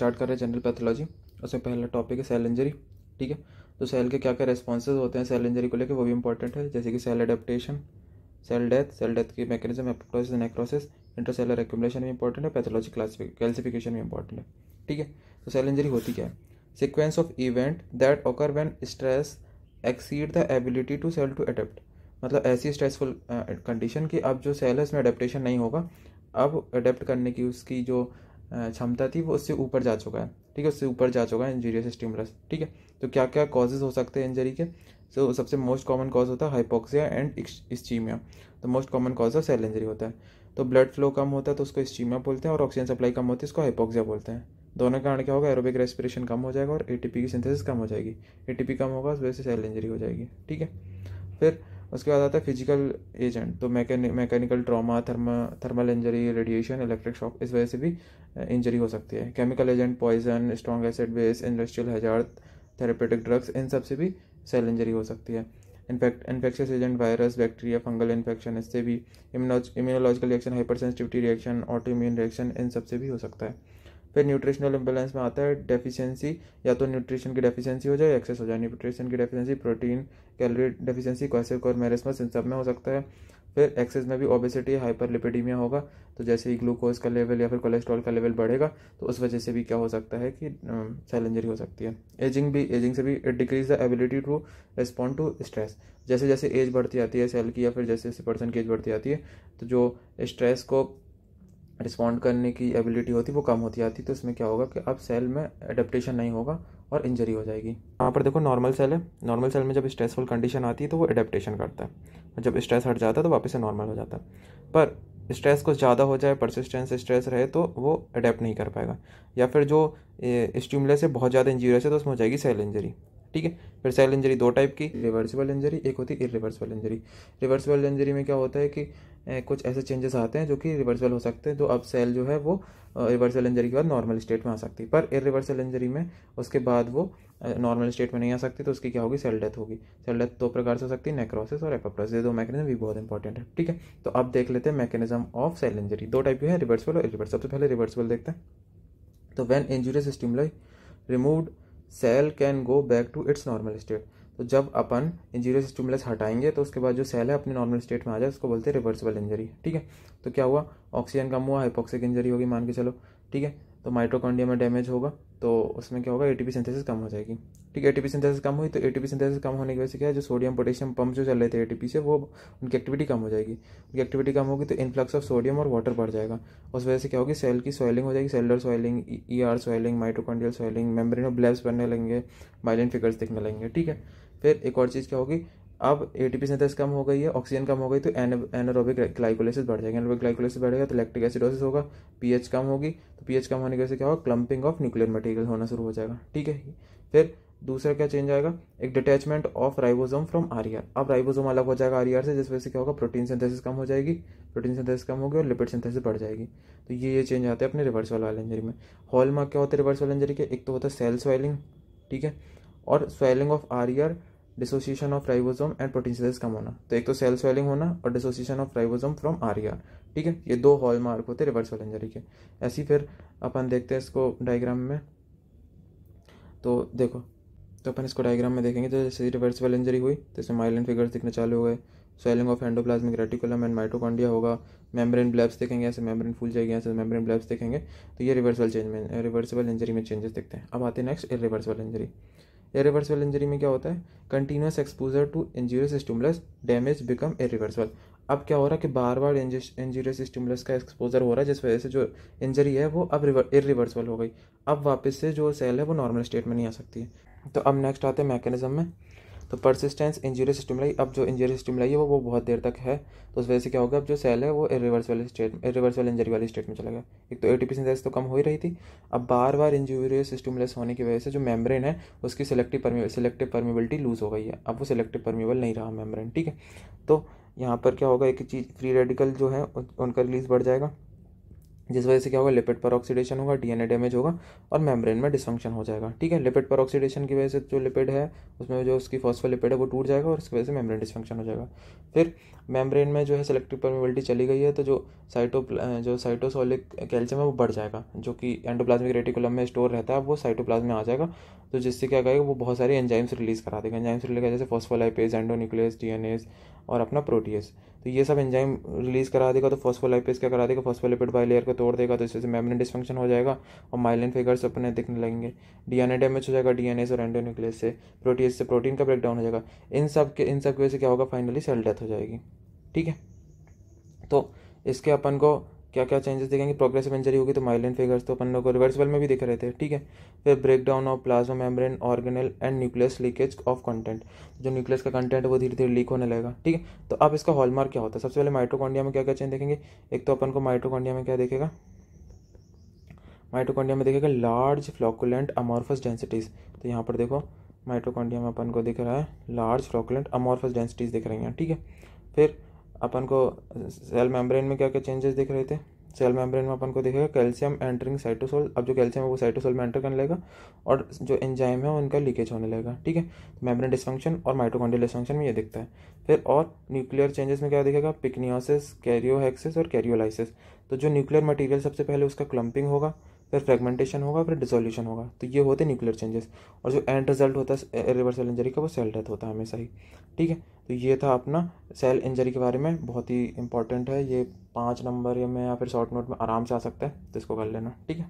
Start कर रहे हैं जनरल पैथोलॉजी। उसमें पहला टॉपिक है सेल इंजरी। ठीक है, तो सेल के क्या क्या रेस्पॉन्सेज होते हैं सेल इंजरी को लेकर, वो भी इंपॉर्टेंट है, जैसे कि सेल एडेप्टेशन, सेल डेथ की mechanism, apoptosis, necrosis, intercellular accumulation भी इंपॉर्टेंट है, पैथोलॉजी क्लासिफिकेशन भी इंपॉर्टेंट है। ठीक है, तो सेल इंजरी होती क्या है? Sequence of event that occur when stress exceed the ability to cell to adapt. मतलब ऐसी स्ट्रेसफुल कंडीशन कि अब जो सेल है उसमें अडेप्टेशन नहीं होगा, अब अडेप्ट करने की उसकी जो क्षमता थी वो उससे ऊपर जा चुका है। ठीक है, उससे ऊपर जा चुका है इंजीरियस स्टिमुलस। ठीक है, तो क्या क्या कॉजेज हो सकते हैं इंजरी के? तो सबसे मोस्ट कॉमन कॉज होता है हाइपोक्सिया एंड इस्चीमिया। तो most common cause of cell injury होता है। तो ब्लड फ्लो कम होता है तो उसको इस्चीमिया बोलते हैं, और ऑक्सीजन सप्लाई कम होती है उसको हाइपोक्सिया बोलते हैं। दोनों के कारण क्या होगा? एरोबिक रेस्पिरेशन कम हो जाएगा और एटीपी की सिंथेसिस कम हो जाएगी। एटीपी कम होगा, उस वजह से सेल इंजरी हो जाएगी। ठीक है, फिर उसके बाद आता है फिजिकल एजेंट। तो mechanical trauma, thermal injury, radiation, electric shock, इस वजह से भी इंजरी हो सकती है। Chemical agent, poison, strong acid base, industrial hazard, therapeutic drugs, इन सब से भी सेल इंजरी हो सकती है। Infectious agent, virus, bacteria, fungal infection, इससे भी immunological reaction, hypersensitivity reaction, autoimmune reaction, इन सब से भी हो सकता है। फिर न्यूट्रिशनल इम्बेलेंस में आता है डेफिशिएंसी, या तो न्यूट्रिशन की डेफिशिएंसी हो जाए, एक्सेस हो जाए। न्यूट्रिशन की deficiency, protein calorie deficiency, क्वेसेक marasmus, इन सब में हो सकता है। फिर एक्सेस में भी ओबेसिटी, हाइपरलिपिडीमिया होगा, तो जैसे ही ग्लूकोज का लेवल या फिर कोलेस्ट्रॉल का लेवल बढ़ेगा तो उस वजह से भी क्या हो सकता है कि सेल इंजरी हो सकती है। एजिंग से भी it decrease the ability to respond to stress. जैसे जैसे एज बढ़ती आती है सेल की, या फिर जैसे जैसे पर्सन की एज बढ़ती आती है, तो जो स्ट्रेस को रिस्पॉन्ड करने की एबिलिटी होती है वो कम होती आती है। तो इसमें क्या होगा कि अब सेल में एडेप्टेशन नहीं होगा और इंजरी हो जाएगी। यहाँ पर देखो नॉर्मल सेल है, नॉर्मल सेल में जब स्ट्रेसफुल कंडीशन आती है तो वो एडेप्टेशन करता है, और जब स्ट्रेस हट जाता है तो वापस से नॉर्मल हो जाता है। पर स्ट्रेस कुछ ज़्यादा हो जाए, परसिस्टेंस स्ट्रेस रहे, तो वो अडेप्ट नहीं कर पाएगा, या फिर जो स्टिमुलस है बहुत ज़्यादा इंजूरियस है तो उसमें हो जाएगी सेल इंजरी। ठीक है, फिर सेल इंजरी दो टाइप की, रिवर्सिबल इंजरी, एक होती है इरिवर्सिबल इंजरी। रिवर्सिबल इंजरी में क्या होता है कि कुछ ऐसे चेंजेस आते हैं जो कि रिवर्सिबल हो सकते हैं, तो अब सेल जो है वो रिवर्सल इंजरी के बाद नॉर्मल स्टेट में आ सकती है। पर इरिवर्सल इंजरी में उसके बाद वो नॉर्मल स्टेट में नहीं आ सकती, तो उसकी क्या होगी? सेल डेथ होगी। सेल डेथ दो प्रकार से हो सकती है, नेक्रोसिस और एपोप्टोसिस। ये दो मैकेनिज्म भी बहुत इंपॉर्टेंट है। ठीक है, तो अब देख लेते हैं मैकेनिज्म ऑफ सेल इंजरी। दो टाइप के हैं, रिवर्सिबल और इरिवर्सिबल। सबसे पहले रिवर्सिबल देखते हैं। तो when injurious stimuli removed, cell can go back to its normal state. तो जब अपन इंजूरियस स्टिमुलस हटाएंगे तो उसके बाद जो सेल है अपने नॉर्मल स्टेट में आ जाए, उसको बोलते हैं रिवर्सिबल इंजरी। ठीक है, तो क्या हुआ? ऑक्सीजन कम हुआ, हाइपोक्सिक इंजरी होगी मान के चलो। ठीक है, तो माइटोकॉन्ड्रिया में डैमेज होगा, तो उसमें क्या होगा? एटीपी सिंथेसिस कम हो जाएगी। ठीक है, एटीपी सिंथेसिस कम हुई, तो एटीपी सिंथेसिस कम होने की वजह से क्या है, जो सोडियम पोटेशियम पंप जो चल रहे थे एटीपी से, वो उनकी एक्टिविटी कम हो जाएगी। उनकी एक्टिविटी कम होगी तो इन्फ्लक्स ऑफ सोडियम और वाटर बढ़ जाएगा। उस वजह से क्या होगी? सेल की स्वेलिंग हो जाएगी, cellular swelling, ER swelling, mitochondrial swelling, membrane blebs बनने लगेंगे, माइलिन फिगर्स दिखने लगेंगे। ठीक है, फिर एक और चीज़ क्या होगी? अब एटीपी सिंथेसिस कम हो गई है, ऑक्सीजन कम हो गई, तो एनारोबिक ग्लाइकोलाइसिस बढ़ जाएगी। एनारोबिक ग्लाइकोलाइसिस बढ़ेगा तो लैक्टिक एसिडोसिस होगा, पीएच कम होगी, तो पीएच कम होने की वजह से क्या होगा? क्लम्पिंग ऑफ न्यूक्लियर मटेरियल होना शुरू हो जाएगा। ठीक है, फिर दूसरा क्या चेंज आएगा? एक detachment of ribosome from RER. अब राइबोसोम अलग हो जाएगा आरईआर से, जिस वजह से क्या होगा? प्रोटीन सिंथेसिस कम हो जाएगी, प्रोटीन सिंथेसिस कम होगी और लिपिड सिंथेसिस बढ़ जाएगी। तो ये चेंज आते हैं अपने रिवर्सल वाले इंजरी में। हॉलमार्क क्या होता है रिवर्सल इंजरी के? एक तो होता है सेल स्वेलिंग, ठीक है, और swelling of RER, dissociation of ribosome and protein synthesis कम होना। तो एक तो सेल स्वेलिंग होना और dissociation of ribosome from RER. ठीक है, ये दो हॉलमार्क होते हैं रिवर्सल इंजरी के। ऐसी फिर अपन देखते हैं इसको डायग्राम में। तो देखो, तो अपन इसको डायग्राम में देखेंगे, तो जैसे रिवर्सिबल इंजरी हुई तो इसमें माइलिन फिगर्स दिखने चालू हो गए, swelling of endoplasmic reticulum and mitochondria होगा, मेम्ब्रेन ब्लैब्स दिखेंगे, ऐसे मेम्ब्रेन फूल जाएगी, ऐसे मेम्ब्रेन ब्लैब्स दिखेंगे। तो ये रिवर्सिबल इंजरी में चेंजेस दिखते हैं। अब आते हैं next irreversible injury. Irreversible injury में क्या होता है? Continuous exposure to injurious stimulus, damage become irreversible. अब क्या हो रहा है कि बार बार इंजूरियस स्टिमुलस का एक्सपोजर हो रहा है, जिस वजह से जो इंजरी है वो अब इरिवर्सिबल हो गई। अब वापस से जो सेल है वो नॉर्मल स्टेट में नहीं आ सकती है। तो अब नेक्स्ट आते हैं मैकेनिज्म में। तो परसिस्टेंस इंजूरियस स्टिमुलाई, अब जो इंजूरियस स्टिमुलाई है वो बहुत देर तक है, तो उस वजह से क्या होगा? अब जो सेल है वो इरिवर्सिबल इंजरी वाली स्टेट में चला गया। एक तो एटीपी सिंथेसिस तो कम हो ही रही थी, अब बार बार इंजूरियस स्टिमुलस होने की वजह से जो मेम्ब्रेन है उसकी सिलेक्टिव परमिबिलिटी लूज हो गई है। अब वो सिलेक्टिव परमिबल नहीं रहा मेम्ब्रेन। ठीक है, तो यहाँ पर क्या होगा? एक चीज़, फ्री रेडिकल जो है उनका रिलीज बढ़ जाएगा, जिस वजह से क्या होगा, लिपिड पर ऑक्सीडेशन होगा, डीएनए डैमेज होगा और मेम्ब्रेन में डिसफंक्शन हो जाएगा। ठीक है, लिपिड पर ऑक्सीडेशन की वजह से जो लिपिड है उसमें जो उसकी फॉस्फोलिपिड है वो टूट जाएगा और इसकी वजह से मेम्ब्रेन डिसफंक्शन हो जाएगा। फिर मेम्ब्रेन में जो है सेलेक्टिव परमेबिलिटी चली गई है, तो जो साइटोसोलिक कैल्शियम है वो बढ़ जाएगा, जो कि एंडोप्लाज्मिक रेटिकुलम में स्टोर रहता है, वो साइटोप्लाज्म में आ जाएगा। तो जिससे क्या करेगा, वो बहुत सारी एंजाइम्स रिलीज करा देगा। एंजाइम्स रिलीज जैसे फॉस्फोलाइपेज, एंडोन्यूक्लियस, डीएनएस और अपना प्रोटीएस। तो ये सब एंजाइम रिलीज करा देगा। तो फॉस्फोलाइपेज क्या करा देगा, फॉस्फोलिपिड बाइलेयर को तोड़ देगा, तो इससे मेम्ब्रेन डिसफंक्शन हो जाएगा और माइलिन फिगर्स अपने दिखने लगेंगे। डीएनए डैमेज हो जाएगा डीएनएस और एंडोन्यूक्लियस से, प्रोटीएस से प्रोटीन का ब्रेकडाउन हो जाएगा। इन सब की वजह से क्या होगा, फाइनली सेल डेथ हो जाएगी। ठीक है, तो इसके अपन को क्या क्या चेंजेस दिखेंगे। प्रोग्रेसिव इंजरी होगी तो माइलिन फिगर्स तो अपन लोग को रिवर्सिबल में भी दिख रहे थे। ठीक है, फिर break down of plasma membrane organelle and nucleus leakage of content, जो न्यूक्लियस का कंटेंट है वो धीरे धीरे लीक होने लगेगा। ठीक है, तो अब इसका हॉलमार्क क्या होता है। सबसे पहले माइटोकॉन्ड्रिया में क्या क्या चेंज देखेंगे। एक तो अपन को माइटोकॉन्ड्रिया में क्या देखेगा, माइटोकॉन्ड्रिया में देखेगा लार्ज फ्लोकुलेंट अमॉर्फस डेंसिटीज। तो यहाँ पर देखो माइटोकॉन्ड्रिया में अपन को दिख रहा है लार्ज फ्लोकुलेंट अमॉर्फस डेंसिटीज दिख रही हैं। ठीक है, फिर अपन को सेल मेम्ब्रेन में क्या क्या चेंजेस दिख रहे थे। सेल मेम्ब्रेन में अपन को दिखेगा कैल्शियम एंटरिंग साइटोसोल। अब जो कैल्शियम है वो साइटोसोल में एंटर करने लगेगा और जो एंजाइम है उनका लीकेज होने लगेगा। ठीक है, मेम्ब्रेन डिसफंक्शन और माइटोकॉन्ड्रियल डिसफंक्शन में ये दिखता है। फिर और न्यूक्लियर चेंजेस में क्या दिखेगा, पिक्नियोसिस, कैरियोहेक्सिस और कैरियोलाइसिस। तो जो न्यूक्लियर मटेरियल सबसे पहले उसका क्लम्पिंग होगा, फिर फ्रेगमेंटेशन होगा, फिर डिसोल्यूशन होगा। तो ये होते हैं न्यूक्लियर चेंजेस। और जो एंड रिजल्ट होता है इरिवर्सल इंजरी का, वो सेल डेथ होता है हमेशा ही। ठीक है, तो ये था अपना सेल इंजरी के बारे में, बहुत ही इंपॉर्टेंट है ये। 5 नंबर या में या फिर शॉर्ट नोट में आराम से आ सकता है, तो इसको कर लेना। ठीक है।